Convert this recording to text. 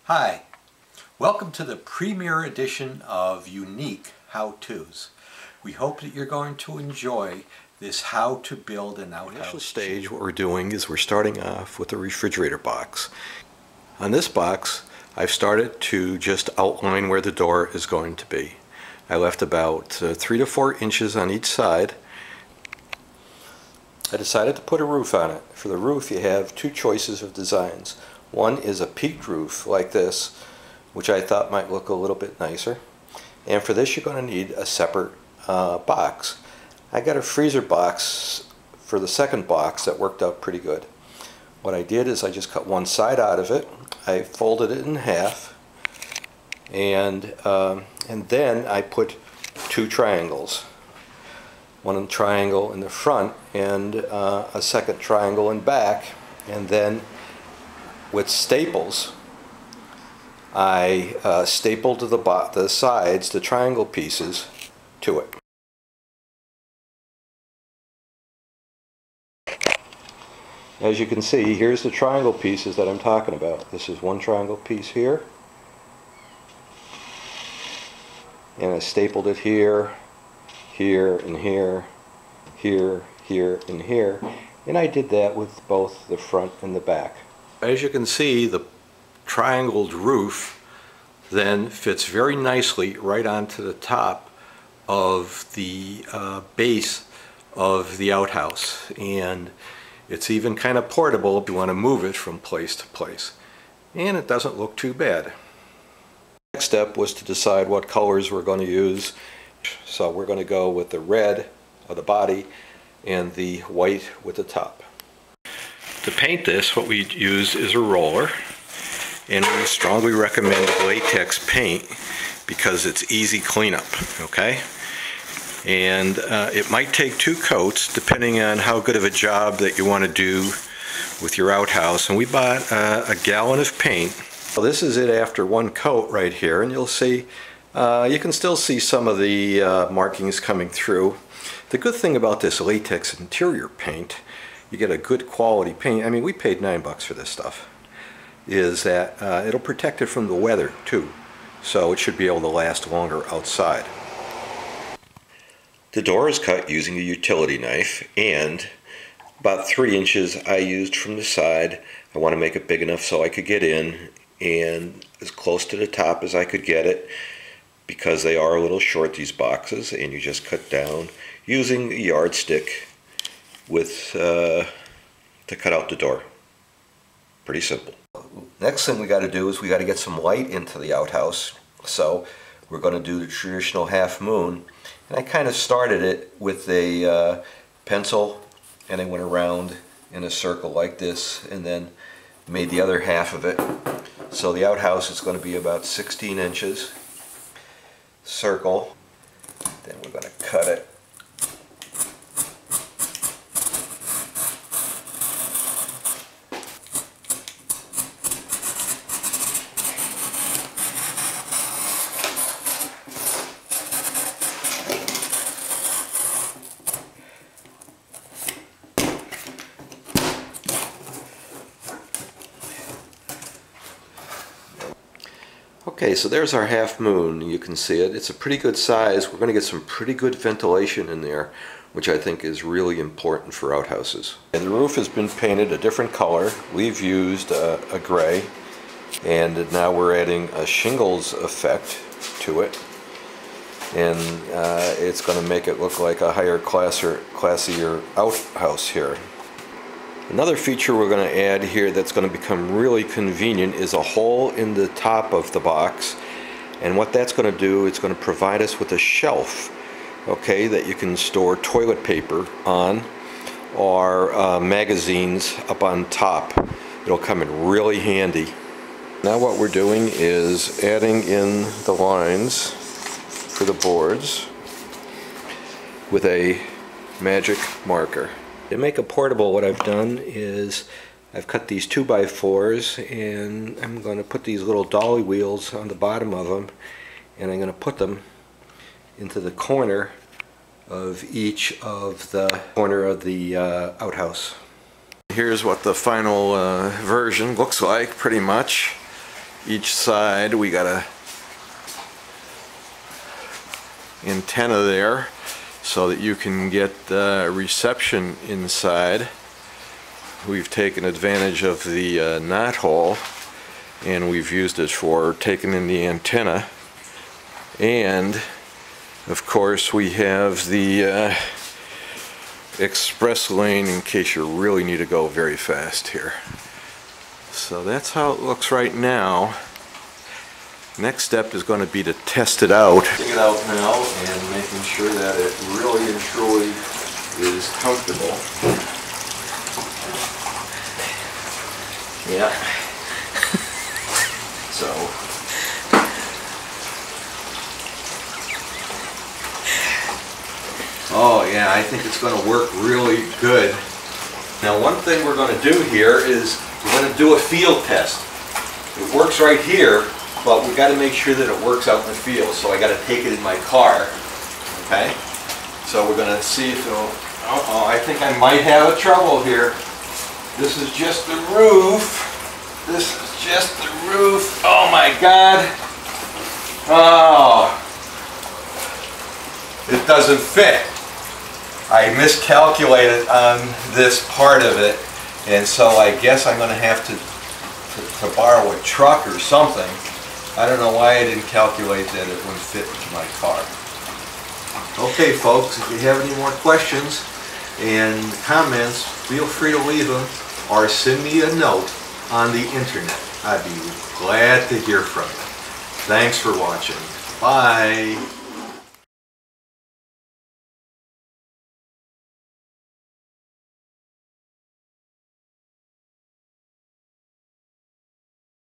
Hi, welcome to the premiere edition of Unique How-Tos. We hope that you're going to enjoy this how to build an outhouse. Initial stage, what we're doing is we're starting off with a refrigerator box. On this box, I've started to just outline where the door is going to be. I left about 3 to 4 inches on each side. I decided to put a roof on it. For the roof, you have two choices of designs. One is a peaked roof like this, which I thought might look a little bit nicer. And for this, you're going to need a separate box. I got a freezer box for the second box that worked out pretty good. What I did is I just cut one side out of it. I folded it in half, and then I put two triangles. One triangle in the front and a second triangle in back, and then with staples I stapled the sides, the triangle pieces, to it. As you can see, here's the triangle pieces that I'm talking about. This is one triangle piece here, and I stapled it here, here, and here, here, here, and here, and I did that with both the front and the back. As you can see, the triangled roof then fits very nicely right onto the top of the base of the outhouse, and it's even kind of portable if you want to move it from place to place, and it doesn't look too bad. Next step was to decide what colors we're going to use, so we're going to go with the red of the body and the white with the top. To paint this, what we use is a roller, and we strongly recommend latex paint because it's easy cleanup, okay? And it might take 2 coats depending on how good of a job that you want to do with your outhouse. And we bought a gallon of paint. Well, this is it after 1 coat right here, and you'll see you can still see some of the markings coming through. The good thing about this latex interior paint, you get a good quality paint. I mean, we paid $9 for this stuff. Is that it'll protect it from the weather too, so it should be able to last longer outside. The door is cut using a utility knife, and about 3 inches I used from the side. I want to make it big enough so I could get in, and as close to the top as I could get it, because they are a little short, these boxes, and you just cut down using a yardstick with to cut out the door. Pretty simple. Next thing we got to do is we got to get some light into the outhouse, so we're going to do the traditional half moon. And I kind of started it with a pencil, and I went around in a circle like this, and then made the other half of it. So the outhouse is going to be about 16 inches circle. Then we're going to cut it. Okay, so there's our half moon. You can see it. It's a pretty good size. We're going to get some pretty good ventilation in there, which I think is really important for outhouses. And the roof has been painted a different color. We've used a gray, and now we're adding a shingles effect to it. And it's going to make it look like a higher classier outhouse here. Another feature we're going to add here that's going to become really convenient is a hole in the top of the box, and what that's going to do, it's going to provide us with a shelf, okay, that you can store toilet paper on, or magazines up on top. It'll come in really handy. Now what we're doing is adding in the lines for the boards with a magic marker. To make it portable, what I've done is I've cut these 2x4s, and I'm going to put these little dolly wheels on the bottom of them, and I'm going to put them into the corner of each of the corner of the outhouse. Here's what the final version looks like, pretty much. each side. We got a antenna there so that you can get reception inside. We've taken advantage of the knot hole, and we've used it for taking in the antenna. And of course we have the express lane in case you really need to go very fast here. So that's how it looks right now. Next step is going to be to test it out. Taking it out now and making sure that it really and truly is comfortable. Yeah. So. Oh yeah, I think it's going to work really good. Now one thing we're going to do here is we're going to do a field test. It works right here, but we got to make sure that it works out in the field. So I got to take it in my car. Okay. So we're going to see if it'll. I think I might have a trouble here. This is just the roof. This is just the roof. Oh my God. Oh. It doesn't fit. I miscalculated on this part of it, and so I guess I'm going to have to borrow a truck or something. I don't know why I didn't calculate that it wouldn't fit into my car. Okay folks, if you have any more questions and comments, feel free to leave them or send me a note on the internet. I'd be glad to hear from you. Thanks for watching. Bye.